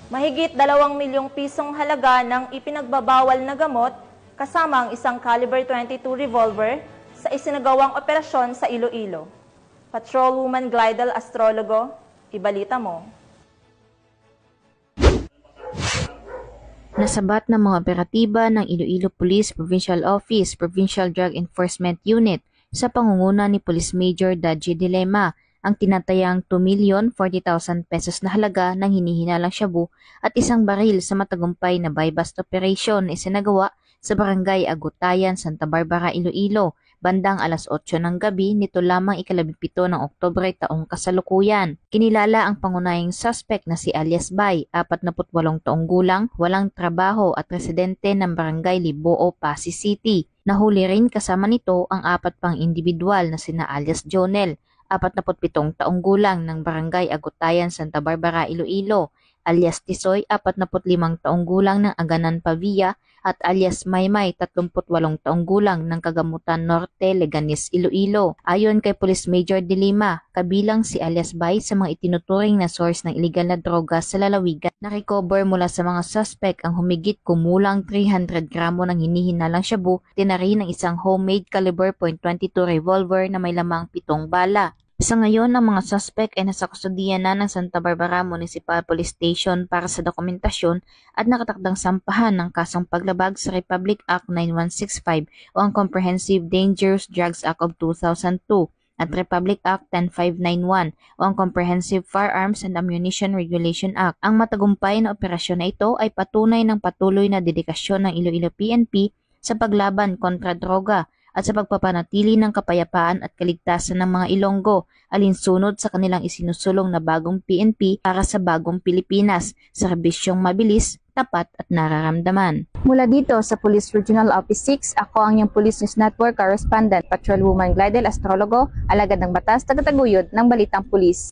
Mahigit 2 milyong pisong halaga ng ipinagbabawal na gamot kasama ang isang caliber 22 revolver sa isinagawang operasyon sa Iloilo. Patrolwoman Glidel Astrologo, ibalita mo. Nasabat ng mga operatiba ng Iloilo Police Provincial Office Provincial Drug Enforcement Unit sa pangunguna ni Police Major Dadji Dilema ang tinatayang 2,040,000 pesos na halaga ng hinihinalang shabu at isang baril sa matagumpay na buy-bust operation na isinagawa sa Barangay Agutayan, Santa Barbara, Iloilo, bandang alas 8 ng gabi nito lamang ika-17 ng Oktubre taong kasalukuyan. Kinilala ang pangunahing suspect na si alias Bay, 48 taong gulang, walang trabaho at residente ng Barangay Liboo, Pasig City. Nahuli rin kasama nito ang 4 pang individual na sina alias Jonel, 47 taong gulang ng Barangay Agutayan, Santa Barbara, Iloilo, alias Tisoy, 45 taong gulang ng Aganan, Pavia, at alias Maymay, 38 taong gulang ng Kagamutan Norte, Leganes, Iloilo. Ayon kay Police Major Dilema, kabilang si alias Bay sa mga itinuturing na source ng illegal na droga sa lalawigan. Na-recover mula sa mga suspect ang humigit kumulang 300 gramo ng hinihinalang shabu, tinari ng isang homemade caliber .22 revolver na may lamang 7 bala. Sa ngayon, ang mga suspect ay nasa kustodiya na ng Santa Barbara Municipal Police Station para sa dokumentasyon at nakatakdang sampahan ng kasong paglabag sa Republic Act 9165 o ang Comprehensive Dangerous Drugs Act of 2002 at Republic Act 10591 o ang Comprehensive Firearms and Ammunition Regulation Act. Ang matagumpay na operasyon na ito ay patunay ng patuloy na dedikasyon ng Iloilo PNP sa paglaban kontra droga at sa pagpapanatili ng kapayapaan at kaligtasan ng mga Ilonggo, alinsunod sa kanilang isinusulong na bagong PNP para sa bagong Pilipinas, serbisyong mabilis, tapat at nararamdaman. Mula dito sa Police Regional Office 6, ako ang iyong Police News Network Correspondent, Patrolwoman Glidel Astrologo, alagad ng batas, tagataguyod ng Balitang Pulis.